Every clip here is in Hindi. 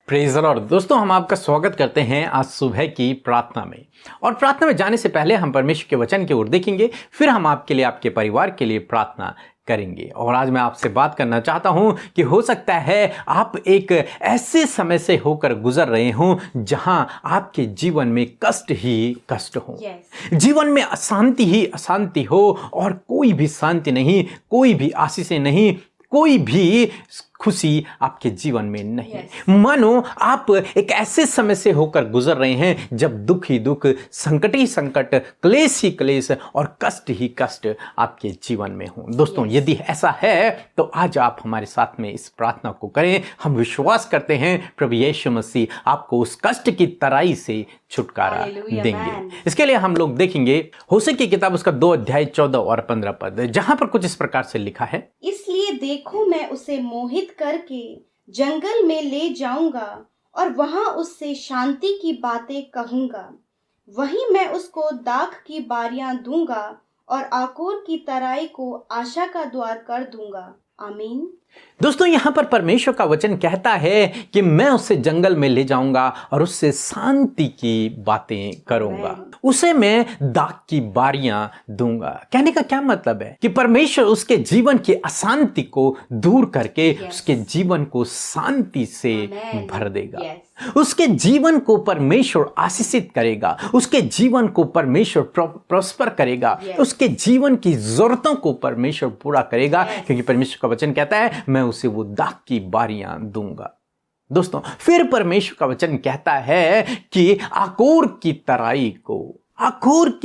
Praise the Lord. दोस्तों, हम आपका स्वागत करते हैं आज सुबह की प्रार्थना में। और प्रार्थना में जाने से पहले हम परमेश्वर के वचन की ओर देखेंगे, फिर हम आपके लिए, आपके परिवार के लिए प्रार्थना करेंगे। और आज मैं आपसे बात करना चाहता हूं कि हो सकता है आप एक ऐसे समय से होकर गुजर रहे हों जहां आपके जीवन में कष्ट ही कष्ट हो। जीवन में अशांति ही अशांति हो और कोई भी शांति नहीं, कोई भी आशीषें नहीं, कोई भी खुशी आपके जीवन में नहीं। मानो आप एक ऐसे समय से होकर गुजर रहे हैं जब दुख ही दुख, संकट ही संकट, क्लेश ही क्लेश और कष्ट ही कष्ट आपके जीवन में हो। दोस्तों, यदि ऐसा है तो आज आप हमारे साथ में इस प्रार्थना को करें। हम विश्वास करते हैं प्रभु यीशु मसीह आपको उस कष्ट की तराई से छुटकारा देंगे। इसके लिए हम लोग देखेंगे होशे की किताब, उसका 2 अध्याय 14 और 15 पद, जहां पर कुछ इस प्रकार से लिखा है। इसलिए देखो, मैं उसे मोहित करके जंगल में ले जाऊंगा और वहां उससे शांति की बातें कहूंगा। वहीं मैं उसको दाख की बारियां दूंगा और आकोर की तराई को आशा का द्वार कर दूंगा। आमीन। दोस्तों, यहां पर परमेश्वर का वचन कहता है कि मैं उसे जंगल में ले जाऊंगा और उससे शांति की बातें करूंगा, उसे मैं दाख की बारियां दूंगा। कहने का क्या मतलब है कि परमेश्वर उसके जीवन की अशांति को दूर करके उसके जीवन को शांति से भर देगा। उसके जीवन को परमेश्वर आशीषित करेगा, उसके जीवन को परमेश्वर प्रॉस्पर करेगा, उसके जीवन की जरूरतों को परमेश्वर पूरा करेगा, क्योंकि परमेश्वर का वचन कहता है मैं उसे वो दाख की बारियां दूंगा। दोस्तों, फिर परमेश्वर का वचन कहता है कि आकोर की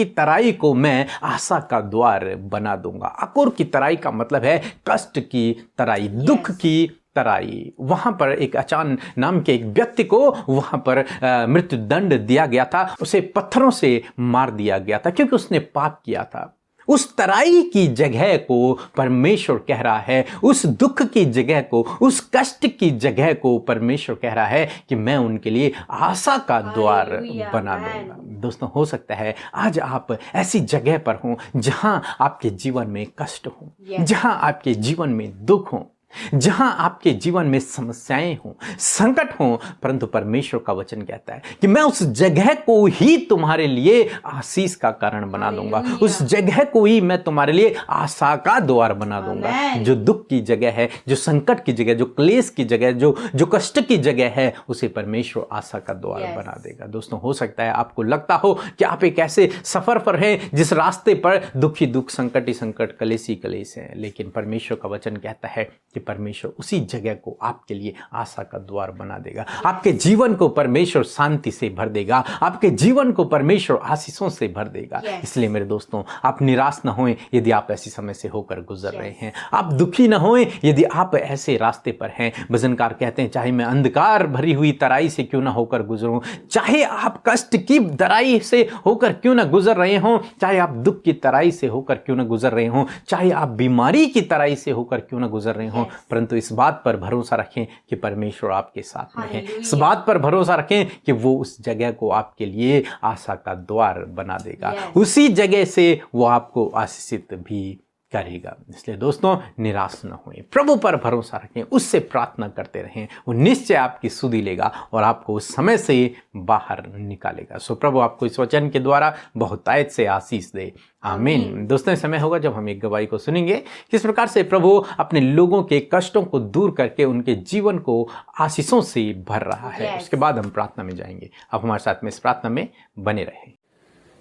तराई को मैं आशा का द्वार बना दूंगा। आकोर की तराई का मतलब है कष्ट की तराई, दुख की तराई। वहां पर एक अचान नाम के एक व्यक्ति को वहां पर मृत्यु दंड दिया गया था। उसे पत्थरों से मार दिया गया था क्योंकि उसने पाप किया था। उस तराई की जगह को परमेश्वर कह रहा है, उस दुख की जगह को, उस कष्ट की जगह को परमेश्वर कह रहा है कि मैं उनके लिए आशा का द्वार बना दूंगा। दोस्तों, हो सकता है आज आप ऐसी जगह पर हों जहां आपके जीवन में कष्ट हो, जहां आपके जीवन में दुख हो, जहां आपके जीवन में समस्याएं हों, संकट हों, परंतु परमेश्वर का वचन कहता है कि मैं उस जगह को ही तुम्हारे लिए आशीष का कारण बना दूंगा। उस जगह को ही मैं तुम्हारे लिए आशा का द्वार बना दूंगा। जो दुख की जगह है, जो संकट की जगह, जो क्लेश की जगह, जो कष्ट की जगह है, उसे परमेश्वर आशा का द्वार बना देगा। दोस्तों, हो सकता है आपको लगता हो कि आप एक ऐसे सफर पर हैं जिस रास्ते पर दुख ही दुख, संकट ही संकट, क्लेश ही क्लेश है, लेकिन परमेश्वर का वचन कहता है कि परमेश्वर उसी जगह को आपके लिए आशा का द्वार बना देगा। आपके जीवन को परमेश्वर शांति से भर देगा, आपके जीवन को परमेश्वर आशीषों से भर देगा। इसलिए मेरे दोस्तों, आप निराश न होएं यदि आप ऐसे समय से होकर गुजर रहे हैं। आप दुखी न होएं यदि आप ऐसे रास्ते पर हैं। भजनकार कहते हैं, चाहे मैं अंधकार भरी हुई तराई से क्यों ना होकर गुजरूं, चाहे आप कष्ट की तराई से होकर क्यों ना गुजर रहे हों, चाहे आप दुख की तराई से होकर क्यों ना गुजर रहे हों, चाहे आप बीमारी की तराई से होकर क्यों ना गुजर रहे हों, परंतु इस बात पर भरोसा रखें कि परमेश्वर आपके साथ में है। इस बात पर भरोसा रखें कि वो उस जगह को आपके लिए आशा का द्वार बना देगा। उसी जगह से वो आपको आशीषित भी करेगा। इसलिए दोस्तों, निराश न होएं, प्रभु पर भरोसा रखें, उससे प्रार्थना करते रहें। वो निश्चय आपकी सुधि लेगा और आपको उस समय से बाहर निकालेगा। सो प्रभु आपको इस वचन के द्वारा बहुतायत से आशीष दे। आमीन। दोस्तों, समय होगा जब हम एक गवाही को सुनेंगे किस प्रकार से प्रभु अपने लोगों के कष्टों को दूर करके उनके जीवन को आशीषों से भर रहा है। उसके बाद हम प्रार्थना में जाएंगे। आप हमारे साथ में इस प्रार्थना में बने रहें।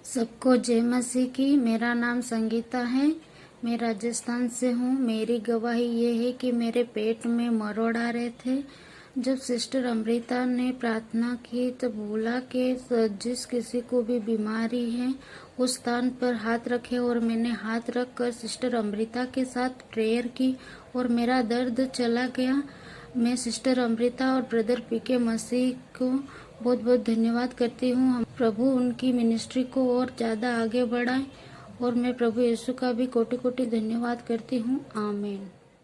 सबको जय मसीह की। मेरा नाम संगीता है, मैं राजस्थान से हूँ। मेरी गवाही ये है कि मेरे पेट में मरोड़ आ रहे थे। जब सिस्टर अमृता ने प्रार्थना की तो बोला कि जिस किसी को भी बीमारी है उस स्थान पर हाथ रखे, और मैंने हाथ रखकर सिस्टर अमृता के साथ प्रेयर की और मेरा दर्द चला गया। मैं सिस्टर अमृता और ब्रदर पीके मसीह को बहुत बहुत धन्यवाद करती हूँ। प्रभु उनकी मिनिस्ट्री को और ज़्यादा आगे बढ़ाए, और मैं प्रभु यीशु का भी कोटि कोटि धन्यवाद करती हूँ। आमीन।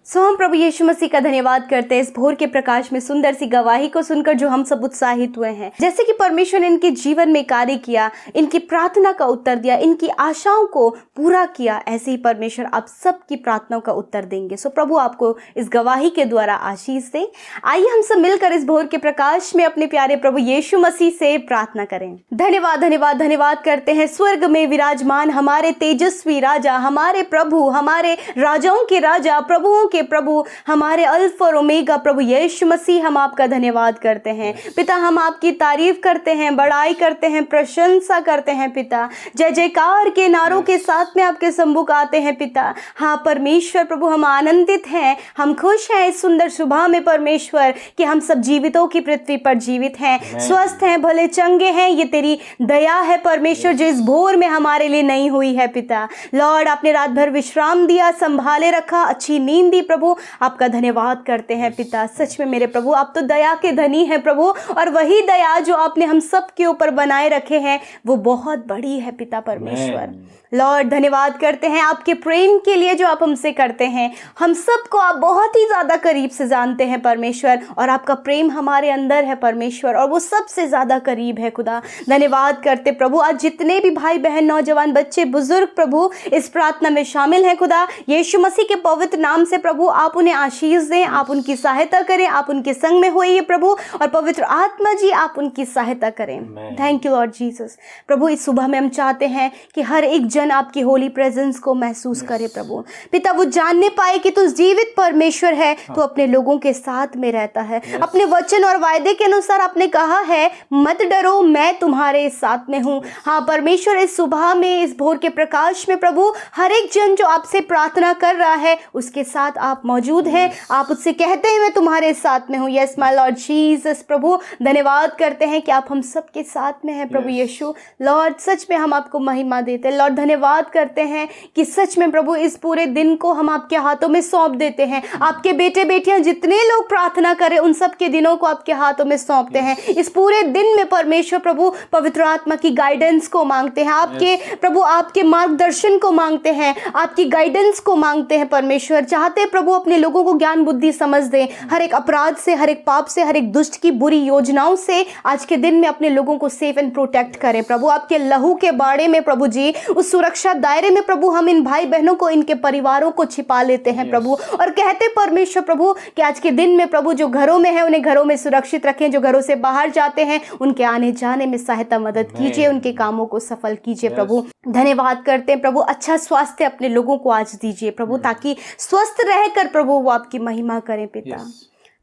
सो हम प्रभु यीशु मसीह का धन्यवाद करते हैं इस भोर के प्रकाश में सुंदर सी गवाही को सुनकर जो हम सब उत्साहित हुए हैं। जैसे कि परमेश्वर ने इनके जीवन में कार्य किया, इनकी प्रार्थना का उत्तर दिया, इनकी आशाओं को पूरा किया, ऐसे ही परमेश्वर आप सबकी प्रार्थनाओं का उत्तर देंगे। सो प्रभु आपको इस गवाही के द्वारा आशीष दे। आइए हम सब मिलकर इस भोर के प्रकाश में अपने प्यारे प्रभु यीशु मसीह से प्रार्थना करें। धन्यवाद धन्यवाद धन्यवाद करते हैं स्वर्ग में विराजमान हमारे तेजस्वी राजा, हमारे प्रभु, हमारे राजाओं के राजा, प्रभुओं के प्रभु, हमारे अल्फा और ओमेगा प्रभु यीशु मसीह, हम आपका धन्यवाद करते हैं पिता। हम आपकी तारीफ करते हैं, बड़ाई करते हैं, प्रशंसा करते हैं पिता। जय जयकार के नारों के साथ में आपके सम्मुख आते हैं पिता। हाँ परमेश्वर प्रभु, हम आनंदित हैं, हम खुश हैं इस सुंदर सुबह में परमेश्वर कि हम सब जीवितों की पृथ्वी पर जीवित हैं, स्वस्थ हैं, भले चंगे हैं। ये तेरी दया है परमेश्वर जो इस भोर में हमारे लिए नहीं हुई है पिता। लॉर्ड आपने रात भर विश्राम दिया, संभाले रखा, अच्छी नींद दी प्रभु, आपका धन्यवाद करते हैं पिता। सच में मेरे प्रभु आप तो दया के धनी हैं प्रभु, और वही दया जो आपने हम सब के ऊपर बनाए रखे हैं वो बहुत बड़ी है पिता परमेश्वर। लॉर्ड धन्यवाद करते हैं आपके प्रेम के लिए जो आप हमसे करते हैं। हम सबको आप बहुत ही ज़्यादा करीब से जानते हैं परमेश्वर, और आपका प्रेम हमारे अंदर है परमेश्वर, और वो सबसे ज़्यादा करीब है खुदा। धन्यवाद करते प्रभु आज जितने भी भाई बहन, नौजवान, बच्चे, बुजुर्ग प्रभु इस प्रार्थना में शामिल हैं खुदा, यीशु मसीह के पवित्र नाम से प्रभु आप उन्हें आशीष दें, आप उनकी सहायता करें, आप उनके संग में होइए प्रभु, और पवित्र आत्मा जी आप उनकी सहायता करें। Thank you Lord Jesus. प्रभु इस सुबह में हम चाहते हैं कि हर एक जन आपकी होली प्रेजेंस को महसूस करे प्रभु पिता, वो जानने पाए कि तू जीवित परमेश्वर है, तो अपने लोगों के साथ में रहता है। अपने वचन और वायदे के अनुसार आपने कहा है मत डरो, मैं तुम्हारे साथ में हूँ। हाँ परमेश्वर इस सुबह में, इस भोर के प्रकाश में प्रभु हर एक जन जो आपसे प्रार्थना कर रहा है उसके साथ आप मौजूद हैं। आप उससे कहते हैं मैं तुम्हारे साथ में हूँ। यस माय लॉर्ड जीसस प्रभु, धन्यवाद करते हैं कि आप हम सबके साथ में हैं प्रभु यीशु। लॉर्ड सच में हम आपको महिमा देते हैं। लॉर्ड धन्यवाद करते हैं कि सच में प्रभु इस पूरे दिन को हम आपके हाथों में सौंप देते हैं। आपके बेटे बेटियां जितने लोग प्रार्थना करें उन सब के दिनों को आपके हाथों में सौंपते हैं। इस पूरे दिन में परमेश्वर प्रभु पवित्र आत्मा की गाइडेंस को मांगते हैं, आपके प्रभु आपके मार्गदर्शन को मांगते हैं, आपकी गाइडेंस को मांगते हैं परमेश्वर। चाहते प्रभु अपने लोगों को ज्ञान बुद्धि समझ दें, हर एक अपराध से, हर एक पाप से, हर एक दुष्ट की बुरी योजनाओं से आज के दिन में अपने लोगों को सेफ एंड प्रोटेक्ट करें प्रभु। आपके लहू के बाड़े में प्रभु जी, उस सुरक्षा दायरे में प्रभु हम इन भाई बहनों को, इनके परिवारों को छिपा लेते हैं प्रभु, और कहते परमेश्वर प्रभु कि आज के दिन में प्रभु जो घरों में है उन्हें घरों में सुरक्षित रखें, जो घरों से बाहर जाते हैं उनके आने जाने में सहायता मदद कीजिए, उनके कामों को सफल कीजिए प्रभु। धन्यवाद करते हैं प्रभु, अच्छा स्वास्थ्य अपने लोगों को आज दीजिए प्रभु, ताकि स्वस्थ रहकर प्रभु वो आपकी महिमा करें पिता।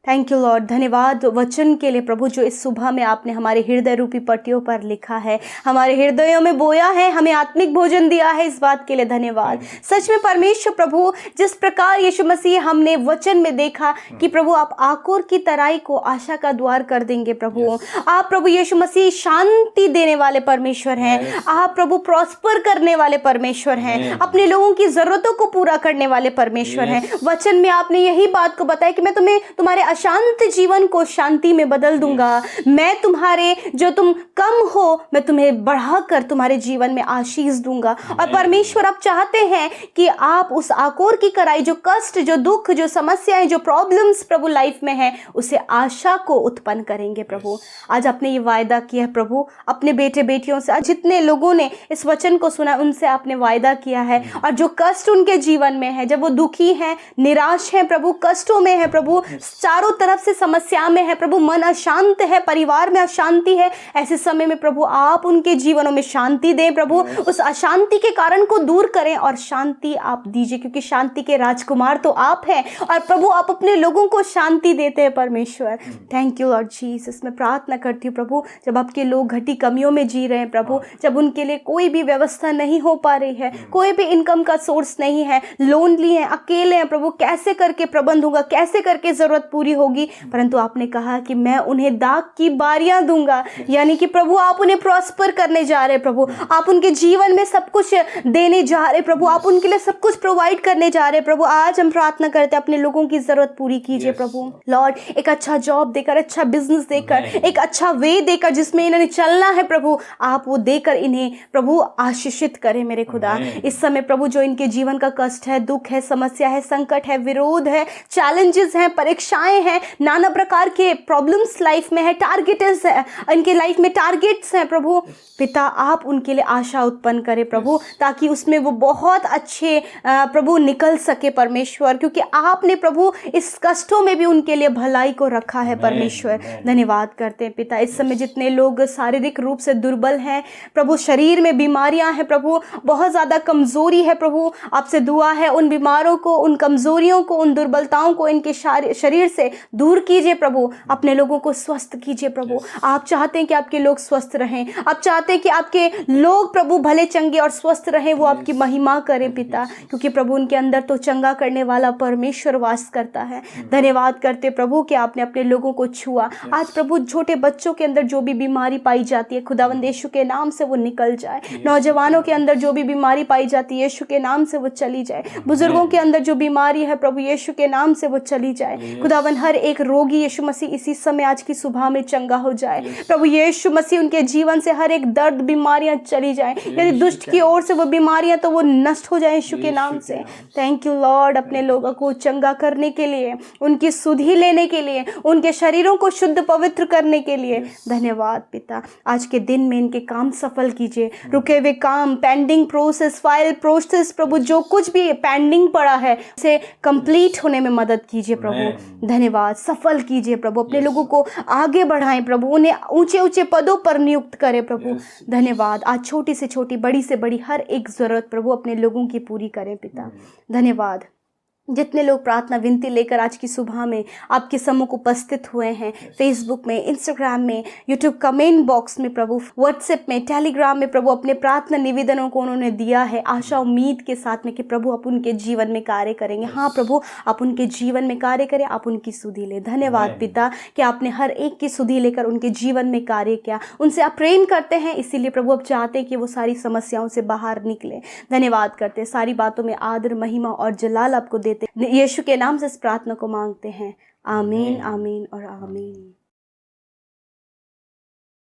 Thank you Lord. धन्यवाद वचन के लिए प्रभु जो इस सुबह में आपने हमारे हृदय रूपी पट्टियों पर लिखा है, हमारे हृदयों में बोया है, हमें आत्मिक भोजन दिया है, इस बात के लिए धन्यवाद। सच में परमेश्वर प्रभु जिस प्रकार यीशु मसीह हमने वचन में देखा कि प्रभु आप आकोर की तराई को आशा का द्वार कर देंगे प्रभु। आप प्रभु यीशु मसीह शांति देने वाले परमेश्वर हैं, आप प्रभु प्रॉस्पर करने वाले परमेश्वर हैं, अपने लोगों की जरूरतों को पूरा करने वाले परमेश्वर हैं। वचन में आपने यही बात को बताया कि मैं तुम्हें तुम्हारे अशांत जीवन को शांति में बदल दूंगा, मैं तुम्हारे जो तुम कम हो मैं तुम्हें बढ़ाकर तुम्हारे जीवन में आशीष दूंगा। और परमेश्वर आप चाहते हैं कि आप उस आकोर की कराई, जो कष्ट, जो दुख, जो समस्याएं, जो प्रॉब्लम्स प्रभु लाइफ में है, उसे आशा को उत्पन्न करेंगे प्रभु। आज आपने ये वायदा किया है प्रभु अपने बेटे बेटियों से, आज जितने लोगों ने इस वचन को सुना उनसे आपने वायदा किया है, और जो कष्ट उनके जीवन में है, जब वो दुखी हैं, निराश हैं प्रभु, कष्टों में है प्रभु, चारों तरफ से समस्या में है प्रभु, मन अशांत है, परिवार में अशांति है, ऐसे समय में प्रभु आप उनके जीवनों में शांति दें प्रभु, उस अशांति के कारण को दूर करें और शांति आप दीजिए, क्योंकि शांति के राजकुमार तो आप हैं, और प्रभु आप अपने लोगों को शांति देते हैं परमेश्वर। Thank you Lord Jesus. मैं प्रार्थना करती हूँ प्रभु जब आपके लोग घटी कमियों में जी रहे हैं प्रभु, जब उनके लिए कोई भी व्यवस्था नहीं हो पा रही है, कोई भी इनकम का सोर्स नहीं है, लोनली हैं, अकेले हैं प्रभु, कैसे करके प्रबंध होगा, कैसे करके जरूरत पूरी पूरी होगी, परंतु आपने कहा कि मैं उन्हें दाख की बारियां दूंगा, यानी कि प्रभु आप उन्हें प्रॉस्पर करने जा रहे हैं। प्रभु आप उनके जीवन में सब कुछ देने जा रहे हैं। प्रभु आप उनके लिए सब कुछ प्रोवाइड करने जा रहे हैं। प्रभु आज हम प्रार्थना करते हैं अपने लोगों की जरूरत पूरी कीजिए प्रभु। लॉर्ड एक अच्छा जॉब देकर, अच्छा बिजनेस देकर, एक अच्छा वे देकर जिसमें इन्हें चलना है प्रभु, आप वो देकर इन्हें प्रभु आशीषित करें मेरे खुदा। इस समय प्रभु जो इनके जीवन का कष्ट है, दुख है, समस्या है, संकट है, विरोध है, चैलेंजेस हैं, परीक्षाएं हैं, नाना प्रकार के प्रॉब्लम्स लाइफ में है, टारगेट्स है, इनके लाइफ में टारगेट्स हैं प्रभु पिता, आप उनके लिए आशा उत्पन्न करें प्रभु, ताकि उसमें वो बहुत अच्छे प्रभु निकल सके परमेश्वर, क्योंकि आपने प्रभु इस कष्टों में भी उनके लिए भलाई को रखा है परमेश्वर। धन्यवाद करते हैं पिता। इस समय जितने लोग शारीरिक रूप से दुर्बल हैं प्रभु, शरीर में बीमारियां हैं प्रभु, बहुत ज़्यादा कमजोरी है प्रभु, आपसे दुआ है उन बीमारों को, उन कमजोरियों को, उन दुर्बलताओं को इनके शरीर से दूर कीजिए प्रभु, अपने लोगों को स्वस्थ कीजिए प्रभु। आप चाहते हैं कि आपके लोग स्वस्थ रहें, आप चाहते हैं कि आपके लोग प्रभु भले चंगे और स्वस्थ रहें, वो आपकी महिमा करें पिता, क्योंकि प्रभु उनके अंदर तो चंगा करने वाला परमेश्वर वास करता है। धन्यवाद करते प्रभु कि आपने अपने लोगों को छुआ। आज प्रभु छोटे बच्चों के अंदर जो भी बीमारी पाई जाती है खुदावंद यीशु के नाम से वो निकल जाए, नौजवानों के अंदर जो भी बीमारी पाई जाती है यीशु के नाम से वो चली जाए, बुजुर्गों के अंदर जो बीमारी है प्रभु यीशु के नाम से वो चली जाए। खुदावंद हर एक रोगी यीशु मसीह इसी समय आज की सुबह में चंगा हो जाए प्रभु यीशु मसीह, उनके जीवन से हर एक दर्द बीमारियां चली जाएं, यदि दुष्ट की ओर से वो बीमारियां तो वो नष्ट हो जाएं यीशु के नाम से। थैंक यू लॉर्ड, अपने लोगों को चंगा करने के लिए, उनकी सुधि लेने के लिए, उनके शरीरों को शुद्ध पवित्र करने के लिए धन्यवाद पिता। आज के दिन में इनके काम सफल कीजिए, रुके हुए काम, पेंडिंग प्रोसेस, फाइल प्रोसेस प्रभु जो कुछ भी पेंडिंग पड़ा है उसे कंप्लीट होने में मदद कीजिए प्रभु। धन्यवाद, सफल कीजिए प्रभु, अपने लोगों को आगे बढ़ाएं प्रभु, उन्हें ऊंचे ऊंचे पदों पर नियुक्त करें प्रभु। धन्यवाद, आज छोटी से छोटी, बड़ी से बड़ी हर एक जरूरत प्रभु अपने लोगों की पूरी करें पिता। धन्यवाद। जितने लोग प्रार्थना विनती लेकर आज की सुबह में आपके सम्मुख उपस्थित हुए हैं, फेसबुक में, इंस्टाग्राम में, यूट्यूब कमेंट बॉक्स में प्रभु, व्हाट्सएप में, टेलीग्राम में प्रभु अपने प्रार्थना निवेदनों को उन्होंने दिया है आशा उम्मीद के साथ में कि प्रभु आप उनके जीवन में कार्य करेंगे। हाँ प्रभु आप उनके जीवन में कार्य करें, आप उनकी सुधि लें। धन्यवाद पिता कि आपने हर एक की सुधि लेकर उनके जीवन में कार्य किया, उनसे आप प्रेम करते हैं, इसीलिए प्रभु आप चाहते हैं कि वो सारी समस्याओं से बाहर निकले। धन्यवाद करते हैं, सारी बातों में आदर, महिमा और जलाल आपको देते यीशु के नाम से इस प्रार्थना को मांगते हैं। आमीन, आमीन और आमीन।